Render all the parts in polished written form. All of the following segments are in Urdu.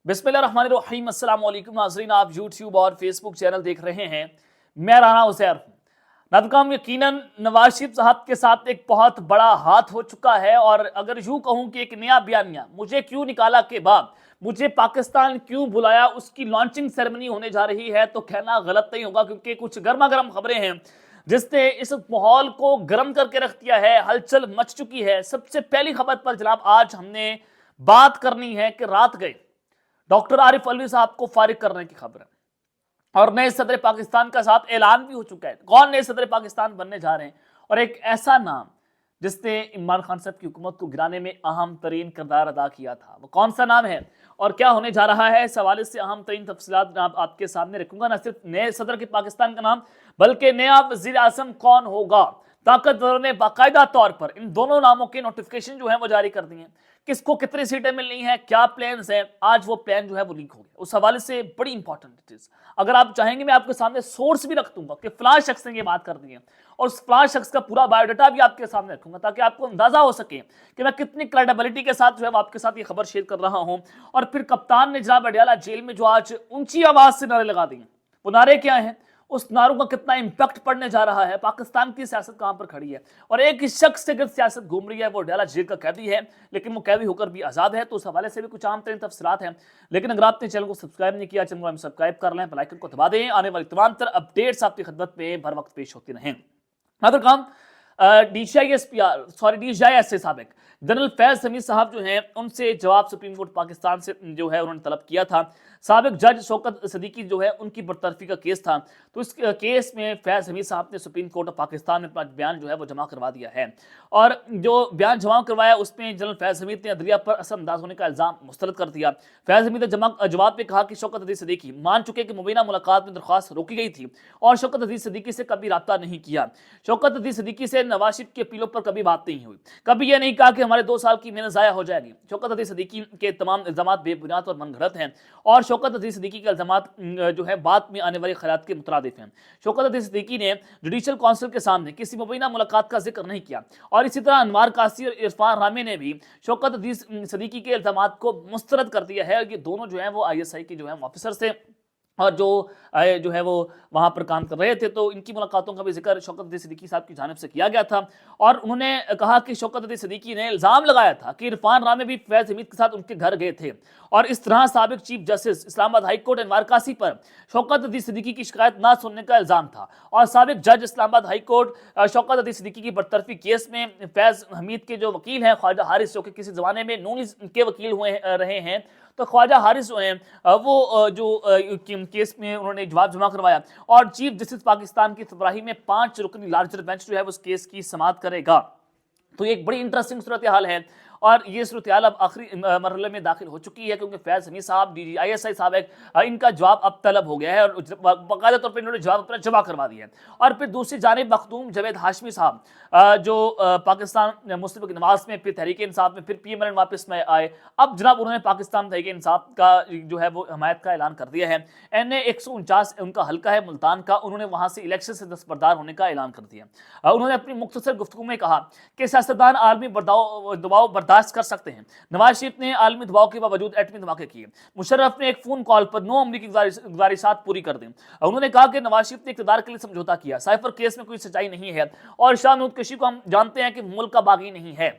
بسم اللہ الرحمن الرحیم۔ السلام علیکم ناظرین، آپ یوٹیوب اور فیس بک چینل دیکھ رہے ہیں، میں رانا عزیر ہوں۔ ناظرین، یقیناً نواز شریف صاحب کے ساتھ ایک بہت بڑا ہاتھ ہو چکا ہے، اور اگر یوں کہوں کہ ایک نیا بیانیہ مجھے کیوں نکالا کے بعد مجھے پاکستان کیوں بلایا، اس کی لانچنگ سیرمنی ہونے جا رہی ہے تو کہنا غلط نہیں ہوگا، کیونکہ کچھ گرما گرم خبریں ہیں جس نے اس ماحول کو گرم کر کے رکھ دیا ہے، ہلچل مچ چکی ہے۔ سب سے پہلی خبر پر جناب آج ہم نے بات کرنی ہے کہ رات گئے ڈاکٹر عارف علوی صاحب کو فارغ کرنے کی خبر ہے، اور نئے صدر پاکستان کا ساتھ اعلان بھی ہو چکا ہے کون نئے صدر پاکستان بننے جا رہے ہیں، اور ایک ایسا نام جس نے عمران خان صاحب کی حکومت کو گرانے میں اہم ترین کردار ادا کیا تھا، وہ کون سا نام ہے اور کیا ہونے جا رہا ہے، اس حوالے سے اہم ترین تفصیلات آپ کے سامنے رکھوں گا۔ نہ صرف نئے صدر کے پاکستان کا نام بلکہ نیا وزیر اعظم کون ہوگا۔ طاقتوروں نے باقاعدہ طور پر ان دونوں ناموں کے نوٹیفیکیشن جو ہیں وہ جاری کر دی ہیں، کس کو کتنی سیٹیں ملنی ہیں، کیا پلانز ہیں، آج وہ پلان جو ہے وہ لیک ہو گیا۔ اس حوالے سے بڑی امپورٹنٹ چیز، اگر آپ چاہیں گے میں آپ کے سامنے سورس بھی رکھ دوں گا کہ فلاں شخص نے یہ بات کر دی ہے، اور اس فلاں شخص کا پورا بایو ڈیٹا بھی آپ کے سامنے رکھوں گا، تاکہ آپ کو اندازہ ہو سکے کہ میں کتنی کریڈیبلٹی کے ساتھ جو ہے آپ کے ساتھ یہ خبر شیئر کر رہا ہوں۔ اور پھر کپتان نے جناب اڈیالہ جیل میں جو آج اونچی آواز سے نعرے لگا دیے، وہ نعرے کیا ہیں، اس نعروں کا کتنا امپیکٹ پڑنے جا رہا ہے، پاکستان کی سیاست کہاں پر کھڑی ہے، اور ایک شخص سے گرد سیاست گھوم رہی ہے، وہ اڈیالہ جیل کا قیدی ہے لیکن وہ قیدی ہو کر بھی آزاد ہے، تو اس حوالے سے بھی کچھ عام ترین تفصیلات ہیں۔ لیکن اگر آپ نے چینل کو سبسکرائب نہیں کیا، چینل کو سبسکرائب کر لیں، بیل آئیکن کو دبا دیں، آنے والی تمام تر اپڈیٹس آپ کی خدمت میں بر وقت پیش ہوتی رہیں۔ D G I S A سابق جنرل فیض حمید صاحب جو ہیں ان سے جواب سپریم کورٹ پاکستان سے جو ہے انہوں نے طلب کیا تھا۔ سابق جج شوکت صدیقی جو ہے ان کی برطرفی کا کیس تھا، تو اس کیس میں فیض حمید صاحب نے سپریم کورٹ آف پاکستان میں اپنا بیان جو ہے وہ جمع کروا دیا ہے، اور جو بیان جمع کروایا اس میں جنرل فیض حمید نے عدلیہ پر اثر انداز ہونے کا الزام مسترد کر دیا۔ فیض حمید نے جواب میں کہا کہ شوکت عزیز صدیقی مان چکے کہ مبینہ ملاقات میں درخواست روکی گئی تھی اور شوکت عزیز صدیقی سے کبھی رابطہ نہیں کیا۔ شوکت عزیز صدیقی سے نواز شریف کی اپیلوں پر کبھی بات نہیں ہوئی، کبھی یہ نہیں کہا کہ ہمارے 2 سال کی محنت ضائع ہو جائے گی۔ شوکت عزیز صدیقی کے تمام الزامات بے بنیاد اور من گھڑت ہیں، اور شوکت عزیز صدیقی کے الزامات جو ہے بعد میں آنے والی خیالات کے مترادف ہیں۔ شوکت عزیز صدیقی نے جوڈیشل کونسل کے سامنے کسی مبینہ ملاقات کا ذکر نہیں کیا، اور اسی طرح انوار قاسی اور عرفان رامے نے بھی شوکت عزیز صدیقی کے الزامات کو مسترد کر دیا ہے۔ یہ دونوں جو ہیں وہ آئی ایس آئی کے جو ہیں آفیسر سے اور جو ہے وہ وہاں پر کام کر رہے تھے، تو ان کی ملاقاتوں کا بھی ذکر شوکت عزیز صدیقی صاحب کی جانب سے کیا گیا تھا، اور انہوں نے کہا کہ شوکت عزیز صدیقی نے الزام لگایا تھا کہ عرفان رامے بھی فیض حمید کے ساتھ ان کے گھر گئے تھے، اور اس طرح سابق چیف جسٹس اسلام آباد ہائی کورٹ انوار قاسی پر شوکت عزیز صدیقی کی شکایت نہ سننے کا الزام تھا، اور سابق جج اسلام آباد ہائی کورٹ شوکت عزیز صدیقی کی برطرفی کیس میں فیض حمید کے جو وکیل ہیں خواجہ حارث، جو کہ کسی زمانے میں نون کے وکیل رہے ہیں، تو خواجہ حارث جو ہیں وہ جو کیس میں انہوں نے جواب جمع کروایا، اور چیف جسٹس پاکستان کی فبراہی میں 5 رکنی لارجر بینچ جو ہے اس کیس کی سماعت کرے گا۔ تو یہ ایک بڑی انٹرسٹنگ صورتحال ہے، اور یہ صورتحال اب آخری مرحلے میں داخل ہو چکی ہے، کیونکہ فیض حمید صاحب D G I S I صاحب ان کا جواب اب طلب ہو گیا ہے، اور باقاعدہ طور پر انہوں نے جواب اپنا جمع کروا دیا ہے۔ اور پھر دوسری جانب مخدوم جاوید ہاشمی صاحب جو پاکستان مسلم لیگ نواز میں، پھر تحریک انصاف میں، پھر پی ایم ایل واپس میں آئے، اب جناب انہوں نے پاکستان تحریک انصاف کا جو ہے وہ حمایت کا اعلان کر دیا ہے۔ این اے 149 ان کا حلقہ ہے ملتان کا، انہوں نے وہاں سے الیکشن سے دستبردار ہونے کا اعلان کر دیا۔ انہوں نے اپنی مختصر گفتگو میں کہا کہ سیاستدان عالمی دباؤ برداشت کر سکتے ہیں، نواز شریف نے عالمی دباؤ کے باوجود ایٹمی دھماکے کیے، مشرف نے ایک فون کال پر 9 امریکی گزارشات پوری کر دیں۔ انہوں نے کہا کہ نواز شریف نے اقتدار کے لیے سمجھوتا کیا، سائفر کیس میں کوئی سچائی نہیں ہے، اور شاہ محمود کشی کو ہم جانتے ہیں کہ ملک کا باغی نہیں ہے،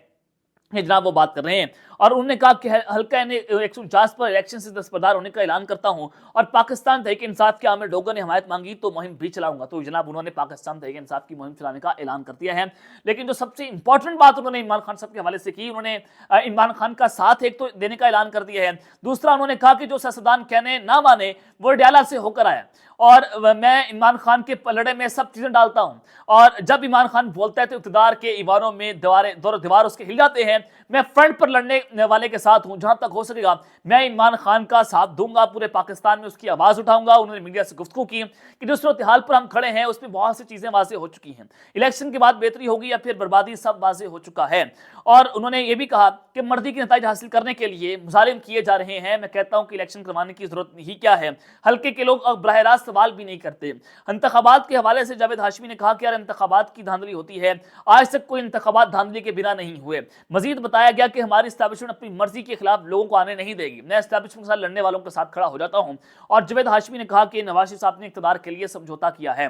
یہ جناب وہ بات کر رہے ہیں۔ اور انہوں نے کہا کہ حلقہ 149 پر الیکشن سے دستبردار ہونے کا اعلان کرتا ہوں، اور پاکستان تحریک انصاف کے عامر ڈوگر نے حمایت مانگی تو مہم بھی چلاؤں گا۔ تو جناب انہوں نے پاکستان تحریک انصاف کی مہم چلانے کا اعلان کر دیا ہے۔ لیکن جو سب سے امپورٹنٹ بات انہوں نے عمران خان صاحب کے حوالے سے کی، انہوں نے عمران خان کا ساتھ ایک تو دینے کا اعلان کر دیا ہے، دوسرا انہوں نے کہا کہ جو سیاستدان کہنے نہ مانے وہ اڈیالہ سے ہو کر آیا، اور میں عمران خان کے پلڑے میں سب چیزیں ڈالتا ہوں، اور جب عمران خان بولتا ہے تو اقتدار کے ایوانوں میں دیوار اس کے ہل جاتے ہیں، میں فرنٹ پر لڑنے والے کے ساتھ ہوں، جہاں تک ہو سکے گا میں عمران خان کا ساتھ دوں گا، پورے پاکستان میں اس کی آواز اٹھاؤں گا۔ انہوں نے میڈیا سے گفتگو کی کہ جو صورتحال پر ہم کھڑے ہیں اس میں بہت سی چیزیں واضح ہو چکی ہیں، الیکشن کے بعد بہتری ہوگی یا پھر بربادی، سب واضح ہو چکا ہے، اور انہوں نے یہ بھی کہا کہ مرضی کے نتائج حاصل کرنے کے لیے مظالم کیے جا رہے ہیں، میں کہتا ہوں کہ الیکشن کروانے کی ضرورت ہی کیا ہے، حلقے کے لوگ براہ راست سوال بھی نہیں کرتے۔ انتخابات کے حوالے سے جاوید ہاشمی نے کہا کہ یار انتخابات کی دھاندلی ہوتی ہے، آج تک کوئی انتخابات دھاندلی کے بنا نہیں ہوئے۔ مزید بتایا گیا کہ ہماری اسٹیبلشمنٹ اپنی مرضی کے خلاف لوگوں کو آنے نہیں دے گی، میں اسٹیبلشمنٹ کے ساتھ لڑنے والوں کے ساتھ کھڑا ہو جاتا ہوں۔ اور جاوید ہاشمی نے کہا کہ نواز شریف صاحب نے اقتدار کے لیے سمجھوتا کیا ہے۔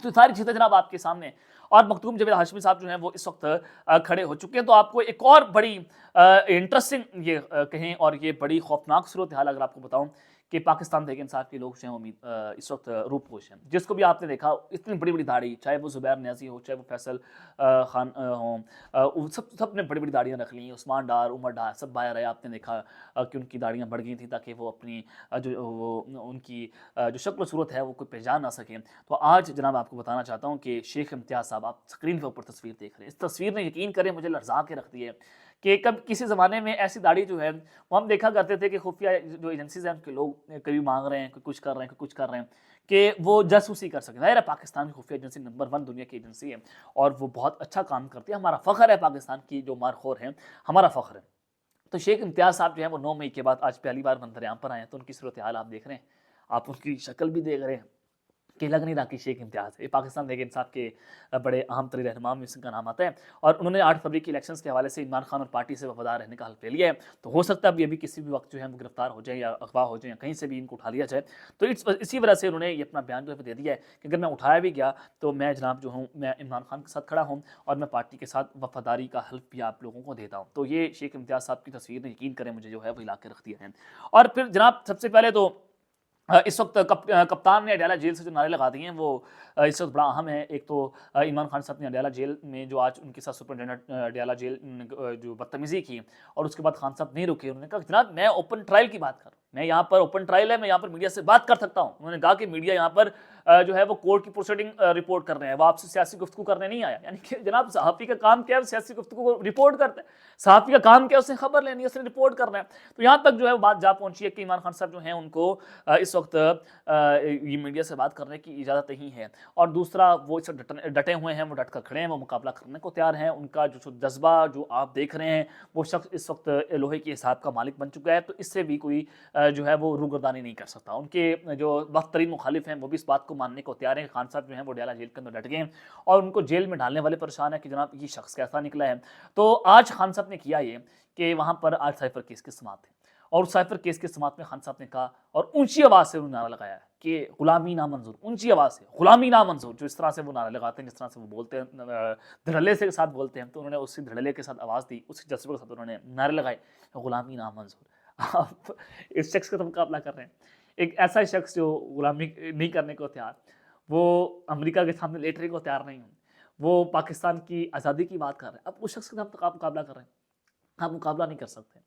تو ساری چیزیں جناب آپ کے سامنے، اور مختوم جاوید ہاشمی صاحب جو ہیں وہ اس وقت کھڑے ہو چکے ہیں۔ تو آپ کو ایک اور بڑی انٹرسٹنگ یہ کہیں اور یہ بڑی خوفناک صورتحال اگر آپ کو بتاؤں کہ پاکستان تحریک انصاف کے لوگ جو ہیں اس وقت روپوش ہیں، جس کو بھی آپ نے دیکھا اتنی بڑی بڑی داڑھی، چاہے وہ زبیر نیازی ہو، چاہے وہ فیصل خان ہوں، سب نے بڑی بڑی داڑیاں رکھ لی ہیں، عثمان ڈار، عمر ڈار، سب باہر آئے، آپ نے دیکھا کہ ان کی داڑیاں بڑھ گئی تھیں تاکہ وہ اپنی ان کی جو شکل و صورت ہے وہ کوئی پہچان نہ سکیں۔ تو آج جناب آپ کو بتانا چاہتا ہوں کہ شیخ امتیاز صاحب، آپ اسکرین کے اوپر تصویر دیکھ رہے ہیں، اس تصویر نے یقین کریں مجھے لرزا کے رکھ دی ہے کہ کب کسی زمانے میں ایسی داڑھی جو ہے وہ ہم دیکھا کرتے تھے کہ خفیہ جو ایجنسیز ہیں ان کے لوگ کبھی مانگ رہے ہیں، کوئی کچھ کر رہے ہیں، کوئی کچھ کر رہے ہیں کہ وہ جاسوسی کر سکیں۔ ظاہر ہے پاکستان کی خفیہ ایجنسی نمبر 1 دنیا کی ایجنسی ہے اور وہ بہت اچھا کام کرتی ہے، ہمارا فخر ہے پاکستان کی جو مارخور ہیں، ہمارا فخر ہے۔ تو شیخ امتیاز صاحب جو ہیں وہ 9 مئی کے بعد آج پہلی بار منظر عام پر آئے ہیں، تو ان کی صورتحال آپ دیکھ رہے ہیں، آپ ان کی شکل بھی دیکھ رہے ہیں کہ لگ نہیں رہا کہ شیخ امتیاز ہے۔ یہ پاکستان تحریک انصاف کے بڑے اہم ترین رہنما میں سے کا نام آتا ہے، اور انہوں نے 8 فروری کی الیکشنز کے حوالے سے عمران خان اور پارٹی سے وفادار رہنے کا حلف لے لیا ہے۔ تو ہو سکتا ہے اب یہ بھی کسی بھی وقت جو ہے وہ گرفتار ہو جائیں یا اغوا ہو جائیں یا کہیں سے بھی ان کو اٹھا لیا جائے۔ تو اسی وجہ سے انہوں نے یہ اپنا بیان جو ہے دے دیا ہے کہ اگر میں اٹھایا بھی گیا تو میں جناب جو ہوں میں عمران خان کے ساتھ کھڑا ہوں اور میں پارٹی کے ساتھ وفاداری کا حلف بھی آپ لوگوں کو دیتا ہوں۔ تو یہ شیخ امتیاز صاحب کی تصویر نے یقین کریں مجھے جو ہے وہ ہلا کے رکھ دیا ہے۔ اور پھر جناب سب سے پہلے تو اس وقت کپتان نے اڈیالہ جیل سے جو نعرے لگا دیے ہیں وہ اس وقت بڑا اہم ہے۔ ایک تو عمران خان صاحب نے اڈیالہ جیل میں جو آج ان کے ساتھ سپرنٹینڈنٹ اڈیالہ جیل جو بدتمیزی کی اور اس کے بعد خان صاحب نہیں رکے، انہوں نے کہا جناب میں اوپن ٹرائل کی بات کر رہا ہوں، میں یہاں پر اوپن ٹرائل ہے، میں یہاں پر میڈیا سے بات کر سکتا ہوں۔ انہوں نے کہا کہ میڈیا یہاں پر جو ہے وہ کورٹ کی پروسیڈنگ رپورٹ کر رہے ہیں، وہ آپ سے سیاسی گفتگو کرنے نہیں آیا۔ یعنی کہ جناب صحافی کا کام کیا ہے؟ سیاسی گفتگو کو رپورٹ کرتا ہے، صحافی کا کام کیا ہے؟ اس نے خبر لینی ہے، اس نے رپورٹ کرنا ہے۔ تو یہاں تک جو ہے وہ بات جا پہنچی ہے کہ عمران خان صاحب جو ہیں ان کو اس وقت یہ میڈیا سے بات کرنے کی اجازت نہیں ہے، اور دوسرا وہ اس وقت ڈٹے ہوئے ہیں، وہ ڈٹ کر کھڑے ہیں، وہ مقابلہ کرنے کو تیار ہیں۔ ان کا جو جذبہ جو آپ دیکھ رہے ہیں وہ شخص اس وقت لوہے کے حساب کا مالک بن چکا ہے، تو اس سے بھی کوئی جو ہے وہ روگردانی نہیں کر سکتا۔ ان کے جو وقت ترین مخالف ہیں وہ بھی اس بات کو ماننے کو تیار ہیں کہ خان صاحب جو ہیں وہ اڈیالہ جیل کے اندر ڈٹ گئے ہیں، اور ان کو جیل میں ڈالنے والے پریشان ہیں کہ جناب یہ شخص کیسا نکلا ہے۔ تو آج خان صاحب نے کیا یہ کہ وہاں پر آج سائفر کیس کی سماعت ہے، اور اس سائفر کیس کی سماعت میں خان صاحب نے کہا اور اونچی آواز سے انہوں نے نعرہ لگایا ہے کہ غلامی نامنظور، اونچی آواز سے غلامی نامنظور، جو اس طرح سے وہ نعرے لگاتے ہیں، جس طرح سے وہ بولتے ہیں، دھڑلے سے ساتھ بولتے ہیں، تو انہوں نے اسی دھڑلے کے ساتھ آواز دی، اسی جذبے کے ساتھ انہوں نے نعرے لگائے غلامی نامنظور۔ آپ اس شخص کا تو مقابلہ کر رہے ہیں، ایک ایسا شخص جو غلامی نہیں کرنے کو تیار، وہ امریکہ کے سامنے لیٹنے کو تیار نہیں ہوں، وہ پاکستان کی آزادی کی بات کر رہے ہیں، اب اس شخص کے ساتھ آپ مقابلہ کر رہے ہیں، آپ مقابلہ نہیں کر سکتے،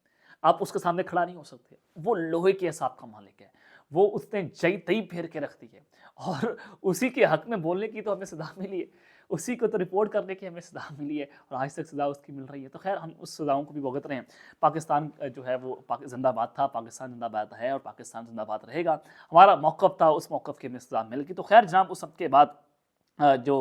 آپ اس کے سامنے کھڑا نہیں ہو سکتے۔ وہ لوہے کے حساب کا مالک ہے، وہ اس نے جئی تئی پھیر کے رکھ دی ہے، اور اسی کے حق میں بولنے کی تو ہمیں سزا ملی ہے، اسی کو تو رپورٹ کرنے کی ہمیں سزا ملی ہے، اور آج تک سزا اس کی مل رہی ہے۔ تو خیر ہم اس سزاؤں کو بھی بھگت رہے ہیں۔ پاکستان جو ہے وہ زندہ باد تھا، پاکستان زندہ باد ہے، اور پاکستان زندہ باد رہے گا۔ ہمارا موقف تھا، اس موقف کی ہمیں سزا مل گئی۔ تو خیر جناب اس سب کے بعد جو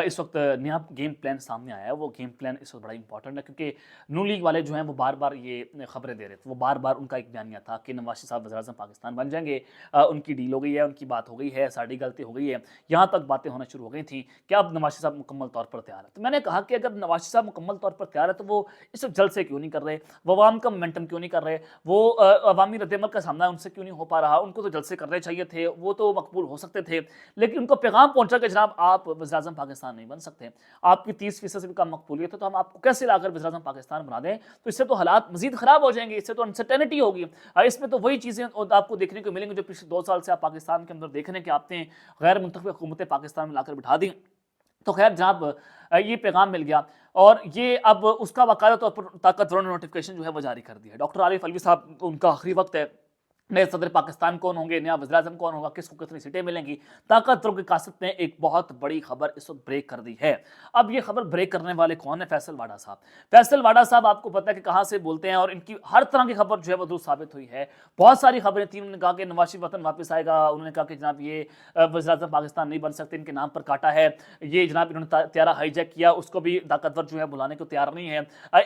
اس وقت نیا گیم پلان سامنے آیا ہے، وہ گیم پلان اس وقت بڑا امپورٹنٹ ہے، کیونکہ نون لیگ والے جو ہیں وہ بار بار یہ خبریں دے رہے تھے، وہ بار بار ان کا ایک بیانیہ تھا کہ نواز شریف صاحب وزیر اعظم پاکستان بن جائیں گے، ان کی ڈیل ہو گئی ہے، ان کی بات ہو گئی ہے، ساڑھی غلطی ہو گئی ہے، یہاں تک باتیں ہونا شروع ہو گئی تھیں کہ اب نواز شریف صاحب مکمل طور پر تیار ہے۔ تو میں نے کہا کہ اگر نواز شریف صاحب مکمل طور پر تیار ہے تو وہ اس وقت جلد سے کیوں نہیں کر رہے، وہ عوام کا مومنٹم کیوں نہیں کر رہے، وہ عوامی رد عمل کا سامنا ان سے کیوں نہیں ہو پا رہا، ان کو تو جلد سے کرنے چاہیے تھے، وہ تو مقبول ہو سکتے تھے، لیکن ان کو پیغام پہنچا کہ جناب آپ وزیر اعظم پاکستان نہیں بن سکتے، آپ کی 30% سے بھی کم مقبولیت ہے، تو ہم آپ کو کیسے لا کر وزیر اعظم پاکستان بنا دیں؟ تو اس سے تو حالات مزید خراب ہو جائیں گے، اس سے تو انسرٹینٹی ہوگی، اس میں تو وہی چیزیں آپ کو دیکھنے کو ملیں گی جو پچھلے 2 سال سے آپ پاکستان کے اندر دیکھ رہے ہیں کہ آپ نے غیر منتخب حکومتیں پاکستان میں لا کر بٹھا دیں۔ تو خیر جناب یہ پیغام مل گیا، اور یہ اب اس کا باقاعدہ طور پر طاقتور نوٹیفکیشن جو ہے وہ جاری کر دیا ہے۔ ڈاکٹر عارف علوی صاحب ان کا آخری وقت ہے، نئے صدر پاکستان کون ہوں گے، نیا وزیر اعظم کون ہوگا، کس کو کتنی سیٹیں ملیں گی۔ طاقتوروں کی کاست نے ایک بہت بڑی خبر اس وقت بریک کر دی ہے۔ اب یہ خبر بریک کرنے والے کون ہیں؟ فیصل واڈا صاحب۔ فیصل واڈا صاحب آپ کو پتہ ہے کہ کہاں سے بولتے ہیں، اور ان کی ہر طرح کی خبر جو ہے وہ درست ثابت ہوئی ہے۔ بہت ساری خبریں تھیں، انہوں نے کہا کہ نواز شریف وطن واپس آئے گا، انہوں نے کہا کہ جناب یہ وزیر اعظم پاکستان نہیں بن سکتے، ان کے نام پر کاٹا ہے، یہ جناب انہوں نے طیارہ ہائی جیک کیا، اس کو بھی طاقتور جو ہے بلانے کو تیار نہیں ہے،